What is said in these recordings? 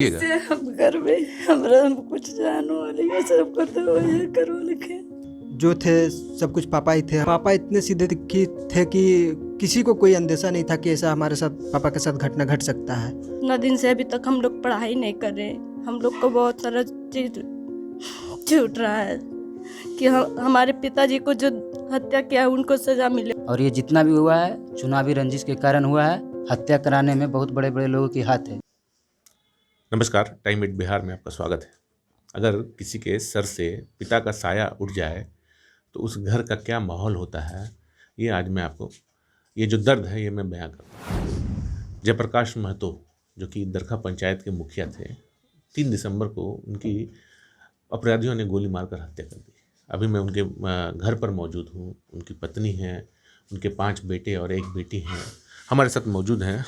देखिएगा। से हम घर में हमरा हम कुछ जानो वाली ये सब करते हो ये करो लिखे जो थे सब कुछ पापा ही थे। पापा इतने सीधे थे कि किसी को कोई अंदेशा नहीं था कि ऐसा हमारे साथ पापा के साथ घटना घट सकता है। न दिन से अभी तक हम लोग पढ़ाई नहीं कर रहे। हम लोग को बहुत सारा चीज छूट रहा है कि हमारे पिताजी को जो हत्या किया है उनको सजा मिले। और ये जितना भी हुआ है चुनावी रंजिश के कारण हुआ है। हत्या कराने में बहुत बड़े बड़े लोगों की हाथ है। नमस्कार, टाइम एट बिहार में आपका स्वागत है। अगर किसी के सर से पिता का साया उठ जाए तो उस घर का क्या माहौल होता है, ये आज मैं आपको, ये जो दर्द है ये मैं बयां करूँ। जयप्रकाश महतो जो कि दरखा पंचायत के मुखिया थे, 3 दिसंबर को उनकी अपराधियों ने गोली मारकर हत्या कर दी। अभी मैं उनके घर पर मौजूद हूँ। उनकी पत्नी हैं, उनके 5 बेटे और 1 बेटी हैं हमारे साथ मौजूद हैं।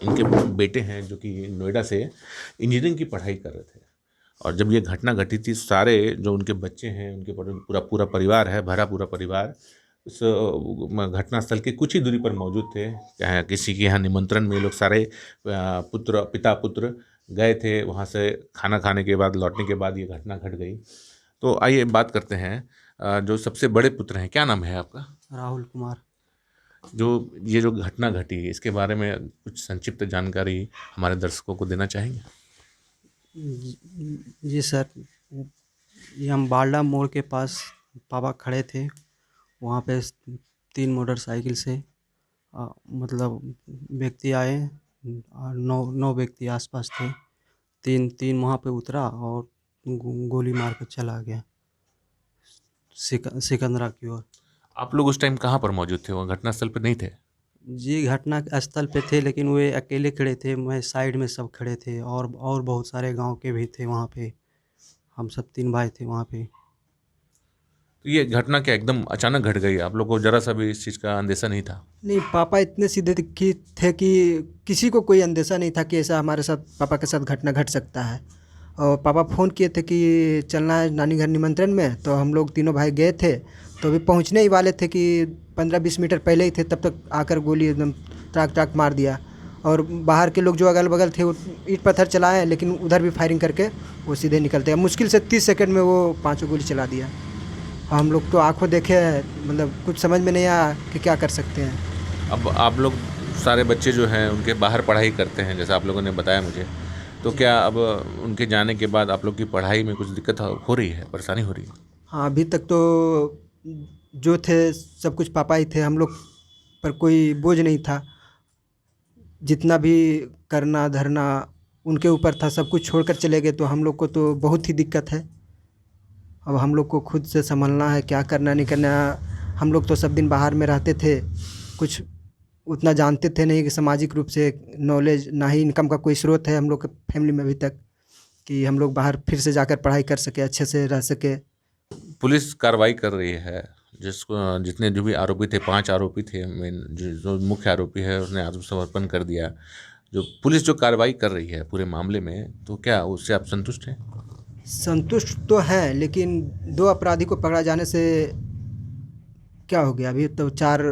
इनके बेटे हैं जो कि नोएडा से इंजीनियरिंग की पढ़ाई कर रहे थे, और जब ये घटना घटी थी सारे जो उनके बच्चे हैं, उनके पूरा परिवार है, भरा पूरा परिवार उस घटनास्थल के कुछ ही दूरी पर मौजूद थे। चाहे किसी के यहाँ निमंत्रण में ये लोग सारे पिता पुत्र गए थे। वहाँ से खाना खाने के बाद लौटने के बाद ये घटना घट गई। तो आइए बात करते हैं जो सबसे बड़े पुत्र हैं। क्या नाम है आपका? राहुल कुमार। ये जो घटना घटी इसके बारे में कुछ संक्षिप्त जानकारी हमारे दर्शकों को देना चाहेंगे? जी सर, ये हम बालडा मोड़ के पास पापा खड़े थे। वहाँ पे 3 मोटरसाइकिल से मतलब व्यक्ति आए। 9 व्यक्ति आसपास थे। तीन वहाँ पे उतरा और गोली मार कर चला गया सिकंदरा की ओर। आप लोग उस टाइम कहाँ पर मौजूद थे? वो घटनास्थल पर नहीं थे? जी घटना स्थल पे थे, लेकिन वे अकेले खड़े थे। मैं साइड में सब खड़े थे और बहुत सारे गांव के भी थे वहाँ पे। हम सब 3 भाई थे वहाँ पे। तो ये घटना क्या एकदम अचानक घट गई? आप लोग को जरा सा भी इस चीज़ का अंदेशा नहीं था? नहीं, पापा इतने सीधे थे कि किसी को कोई अंदेशा नहीं था कि ऐसा हमारे साथ पापा के साथ घटना घट सकता है। और पापा फ़ोन किए थे कि चलना है नानी घर निमंत्रण में, तो हम लोग तीनों भाई गए थे। तो अभी पहुंचने ही वाले थे कि 15-20 मीटर पहले ही थे, तब तक आकर गोली एकदम ट्राक ट्राक मार दिया। और बाहर के लोग जो अगल बगल थे वो ईंट पत्थर चलाए, लेकिन उधर भी फायरिंग करके वो सीधे निकलते हैं। मुश्किल से 30 सेकंड में वो 5 गोली चला दिया। हम लोग तो आंखों देखे, मतलब कुछ समझ में नहीं आया कि क्या कर सकते हैं। अब आप लोग सारे बच्चे जो हैं उनके बाहर पढ़ाई करते हैं जैसा आप लोगों ने बताया मुझे, तो क्या अब उनके जाने के बाद आप लोग की पढ़ाई में कुछ दिक्कत हो रही है, परेशानी हो रही है? हाँ, अभी तक तो जो थे सब कुछ पापा ही थे। हम लोग पर कोई बोझ नहीं था। जितना भी करना धरना उनके ऊपर था, सब कुछ छोड़कर चले गए, तो हम लोग को तो बहुत ही दिक्कत है। अब हम लोग को खुद से संभलना है, क्या करना नहीं करना। हम लोग तो सब दिन बाहर में रहते थे, कुछ उतना जानते थे नहीं कि सामाजिक रूप से नॉलेज, ना ही इनकम का कोई स्रोत है हम लोग के फैमिली में अभी तक कि हम लोग बाहर फिर से जाकर पढ़ाई कर सके, अच्छे से रह सके। पुलिस कार्रवाई कर रही है। जितने जो भी आरोपी थे, 5 आरोपी थे, मेन जो मुख्य आरोपी है उसने आत्मसमर्पण कर दिया। जो पुलिस जो कार्रवाई कर रही है पूरे मामले में, तो क्या उससे आप संतुष्ट हैं? संतुष्ट तो हैं, लेकिन 2 अपराधी को पकड़ा जाने से क्या हो गया? अभी तो 4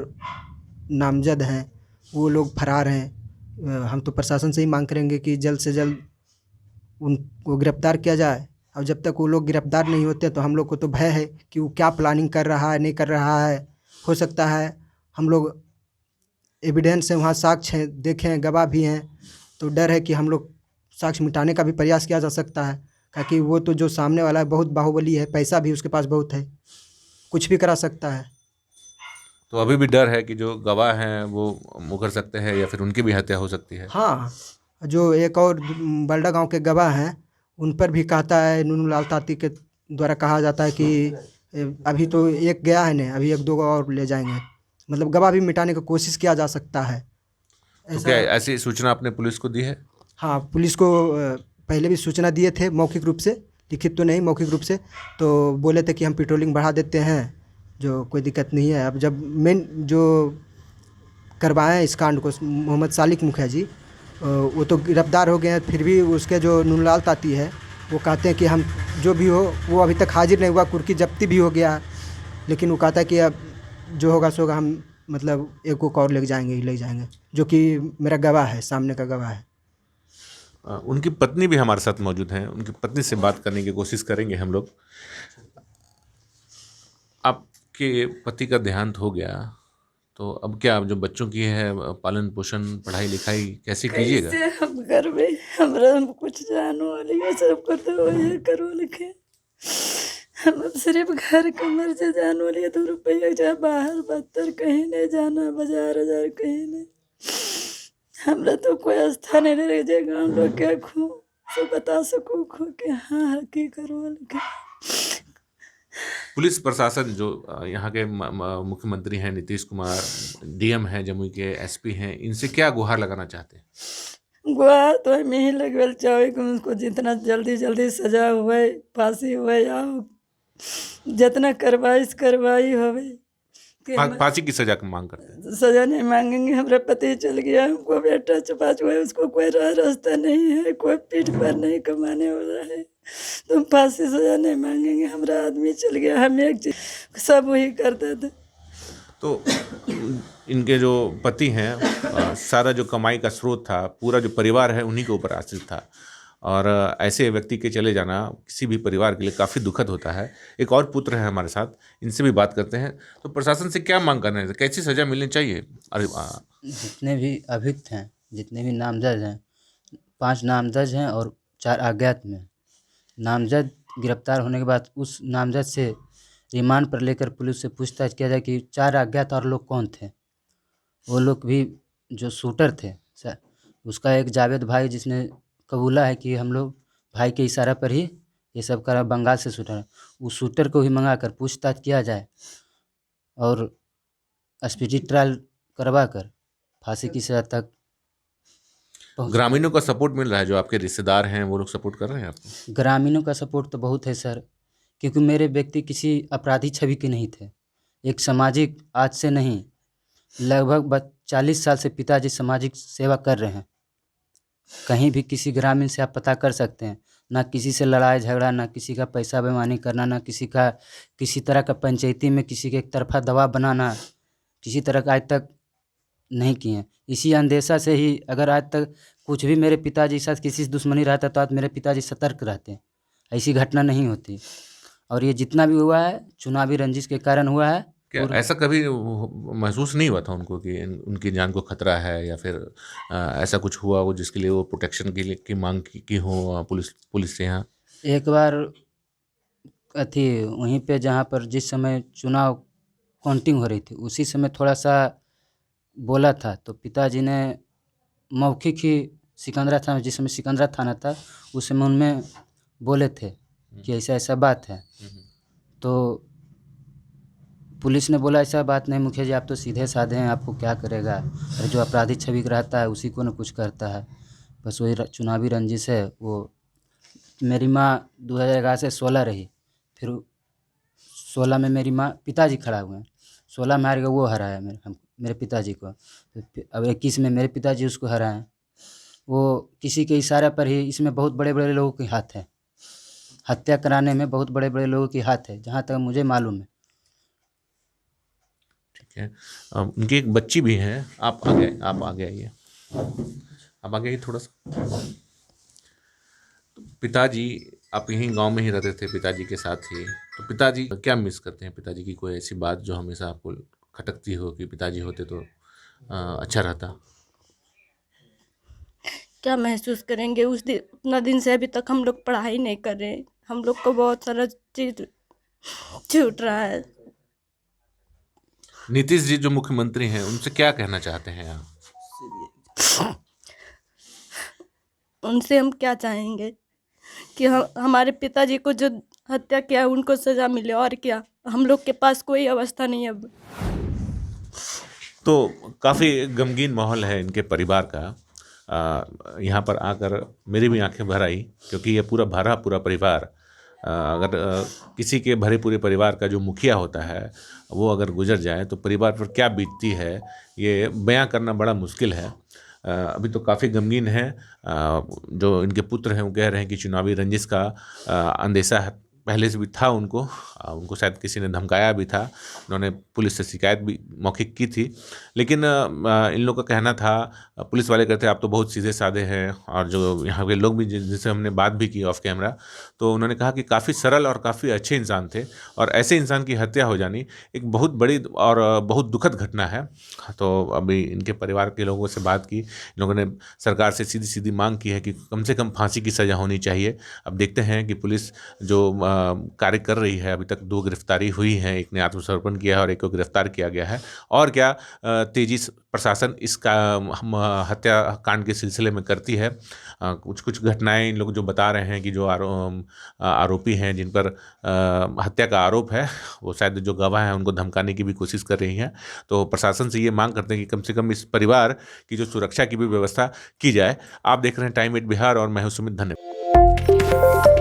नामजद हैं, वो लोग फरार हैं। हम तो प्रशासन से ही मांग करेंगे कि जल्द से जल्द उनको गिरफ्तार किया जाए। और जब तक वो लोग गिरफ्तार नहीं होते तो हम लोग को तो भय है कि वो क्या प्लानिंग कर रहा है, नहीं कर रहा है। हो सकता है हम लोग एविडेंस है, वहाँ साक्ष्य हैं, देखे हैं, गवाह भी हैं, तो डर है कि हम लोग साक्ष्य मिटाने का भी प्रयास किया जा सकता है। ताकि वो तो जो सामने वाला है बहुत बाहुबली है, पैसा भी उसके पास बहुत है, कुछ भी करा सकता है। तो अभी भी डर है कि जो गवाह हैं वो मुकर सकते हैं या फिर उनकी भी हत्या हो सकती है? हाँ, जो एक और बल्डा गांव के गवाह हैं उन पर भी कहता है, नूनू लाल ताती के द्वारा कहा जाता है कि अभी तो एक गया है ने, अभी 1-2 और ले जाएंगे। मतलब गवाह भी मिटाने की कोशिश किया जा सकता है। तो क्या ऐसी सूचना आपने पुलिस को दी है? हाँ, पुलिस को पहले भी सूचना दिए थे, मौखिक रूप से, लिखित तो नहीं, मौखिक रूप से। तो बोले थे कि हम पेट्रोलिंग बढ़ा देते हैं, जो कोई दिक्कत नहीं है। अब जब मेन जो करवाएं इस कांड को, मोहम्मद सालिक मुखिया जी, वो तो गिरफ्तार हो गए हैं, फिर भी उसके जो नूनलाल ताती है वो कहते हैं कि हम जो भी हो, वो अभी तक हाजिर नहीं हुआ। कुर्की जब्ती भी हो गया, लेकिन वो कहता है कि अब जो होगा सो होगा, हम मतलब एक को और ले जाएंगे, जो कि मेरा गवाह है, सामने का गवाह है। उनकी पत्नी भी हमारे साथ मौजूद हैं, उनकी पत्नी से बात करने की कोशिश करेंगे हम लोग। आपके पति का देहांत हो गया, तो अब क्या जो बच्चों की है पालन पोषण पढ़ाई लिखाई कैसे कीजिएगा? कैसे हम घर में हमरा हम कुछ जानो वाली है, सब करते हुए करो लिखे। हम अब सिर्फ घर कमर से जाने वाली है, 2 रुपये जा बाहर बत्तर कहीं नहीं जाना, बाजार हजार कहीं नहीं। हमरा तो कोई आस्था नहीं रह जाएगा, हम लोग क्या खो तो बता सको खो के हाँ की करो लिखे। पुलिस प्रशासन जो यहाँ के मुख्यमंत्री हैं नीतीश कुमार, डीएम हैं जमुई के, एसपी हैं, इनसे क्या गुहार लगाना चाहते हैं? गुहार तो हमें ही लगल चाहे कि उनको जितना जल्दी जल्दी सजा हुए, फांसी हुए, या जितना करवाई होवे कि फांसी की सजा की मांग करते हैं। सजा नहीं मांगेंगे। हमारा पति चल गया, हमको बेटा चपाच हुआ है, उसको कोई रास्ता नहीं है, कोई पीठ पर नहीं कमाने वाला है, तुम फांसी सजा नहीं मांगेंगे। हमारा आदमी चल गया, हम एक चीज सब वही करते थे। तो इनके जो पति हैं, सारा जो कमाई का स्रोत था, पूरा जो परिवार है उन्हीं के ऊपर आश्रित था, और ऐसे व्यक्ति के चले जाना किसी भी परिवार के लिए काफ़ी दुखद होता है। एक और पुत्र है हमारे साथ, इनसे भी बात करते हैं। तो प्रशासन से क्या मांग करना है, कैसी सज़ा मिलनी चाहिए? अरे जितने भी अभियुक्त हैं, जितने भी नामजद हैं, 5 नामजद हैं और 4 अज्ञात में। नामजद गिरफ्तार होने के बाद उस नामजद से रिमांड पर लेकर पुलिस से पूछताछ किया जाए कि 4 अज्ञात और लोग कौन थे। वो लोग भी जो शूटर थे, उसका एक जावेद भाई जिसने कबूला है कि हम लोग भाई के इशारा पर ही ये सब करा, बंगाल से शूटर है, उस शूटर को भी मंगा कर पूछताछ किया जाए और स्पीडी ट्रायल करवा कर फांसी की सजा तक ग्रामीणों का सपोर्ट मिल रहा है? जो आपके रिश्तेदार हैं वो लोग सपोर्ट कर रहे हैं आपको? ग्रामीणों का सपोर्ट तो बहुत है सर, क्योंकि मेरे व्यक्ति किसी अपराधी छवि के नहीं थे। एक सामाजिक, आज से नहीं, लगभग 40 साल से पिताजी सामाजिक सेवा कर रहे हैं। कहीं भी किसी ग्रामीण से आप पता कर सकते हैं, ना किसी से लड़ाई झगड़ा, ना किसी का पैसा बेईमानी करना, ना किसी तरह का पंचायती में किसी के एक तरफा दबाव बनाना, किसी तरह का आज तक नहीं किए हैं। इसी अंदेशा से ही अगर आज तक कुछ भी मेरे पिताजी के साथ किसी से दुश्मनी रहता तो आज मेरे पिताजी सतर्क रहते हैं, ऐसी घटना नहीं होती। और ये जितना भी हुआ है चुनावी रंजिश के कारण हुआ है। क्या ऐसा कभी महसूस नहीं हुआ था उनको कि उनकी जान को खतरा है, या फिर ऐसा कुछ हुआ हो जिसके लिए वो प्रोटेक्शन के लिए की मांग की हो पुलिस से? यहाँ एक बार थी वहीं पे जहाँ पर जिस समय चुनाव काउंटिंग हो रही थी, उसी समय थोड़ा सा बोला था, तो पिताजी ने मौखिक ही सिकंदरा थाना, जिस समय सिकंदरा थाना था उस समय उनमें बोले थे कि ऐसा ऐसा बात है। तो पुलिस ने बोला ऐसा बात नहीं मुखिया जी, आप तो सीधे साधे हैं, आपको क्या करेगा, और जो अपराधी छवि रहता है उसी को न कुछ करता है, बस वही चुनावी रंजिश है। वो मेरी माँ 2011 से 16 रही, फिर 16 में मेरी माँ, पिताजी खड़ा हुए हैं, 16 में हार गया, वो हराया मेरे पिताजी को। अब 21 में मेरे पिताजी उसको हराए। वो किसी के इशारे पर ही, इसमें बहुत बड़े बड़े लोगों के हाथ है, हत्या कराने में बहुत बड़े बड़े लोगों के हाथ है, जहाँ तक मुझे मालूम है। ठीक है। उनकी एक बच्ची भी है। आप आगे आइए, आप आगे आइए थोड़ा सा। तो पिताजी, आप यहीं गांव में ही रहते थे पिताजी के साथ ही, तो पिताजी क्या मिस करते हैं? पिताजी की कोई ऐसी बात जो हमेशा आपको खटकती हो कि पिताजी होते तो अच्छा रहता? क्या महसूस करेंगे, उतना दिन से अभी तक हम लोग पढ़ाई नहीं कर रहे, हम लोग को बहुत सारा चीज छूट रहा है। नीतीश जी जो मुख्यमंत्री हैं उनसे क्या कहना चाहते हैं आप? उनसे हम क्या चाहेंगे कि हमारे पिताजी को जो हत्या किया उनको सजा मिले, और क्या, हम लोग के पास कोई अवस्था नहीं है अब। तो काफ़ी गमगीन माहौल है इनके परिवार का। यहाँ पर आकर मेरी भी आंखें भर आई, क्योंकि ये पूरा परिवार, अगर किसी के भरे पूरे परिवार का जो मुखिया होता है वो अगर गुजर जाए तो परिवार पर क्या बीतती है ये बयां करना बड़ा मुश्किल है। अभी तो काफ़ी गमगीन है। जो इनके पुत्र हैं वो कह रहे हैं कि चुनावी रंजिश का अंदेशा पहले से भी था उनको शायद किसी ने धमकाया भी था, उन्होंने पुलिस से शिकायत भी मौखिक की थी। लेकिन इन लोगों का कहना था, पुलिस वाले कहते आप तो बहुत सीधे साधे हैं, और जो यहाँ के लोग भी जिनसे हमने बात भी की ऑफ कैमरा, तो उन्होंने कहा कि काफ़ी सरल और काफ़ी अच्छे इंसान थे, और ऐसे इंसान की हत्या हो जानी एक बहुत बड़ी और बहुत दुखद घटना है। तो अभी इनके परिवार के लोगों से बात की, इन लोगों ने सरकार से सीधी सीधी मांग की है कि कम से कम फांसी की सज़ा होनी चाहिए। अब देखते हैं कि पुलिस जो कार्य कर रही है, अभी तक 2 गिरफ्तारी हुई हैं, एक ने आत्मसमर्पण किया है और एक को गिरफ्तार किया गया है। और क्या तेजी से प्रशासन इसका हत्याकांड के सिलसिले में करती है। कुछ कुछ घटनाएं इन लोग जो बता रहे हैं कि जो आरोपी हैं जिन पर हत्या का आरोप है, वो शायद जो गवाह हैं उनको धमकाने की भी कोशिश कर रही हैं। तो प्रशासन से ये मांग करते हैं कि कम से कम इस परिवार की जो सुरक्षा की भी व्यवस्था की जाए। आप देख रहे हैं टाइम एट बिहार और मैं हूं सुमित। धन्यवाद।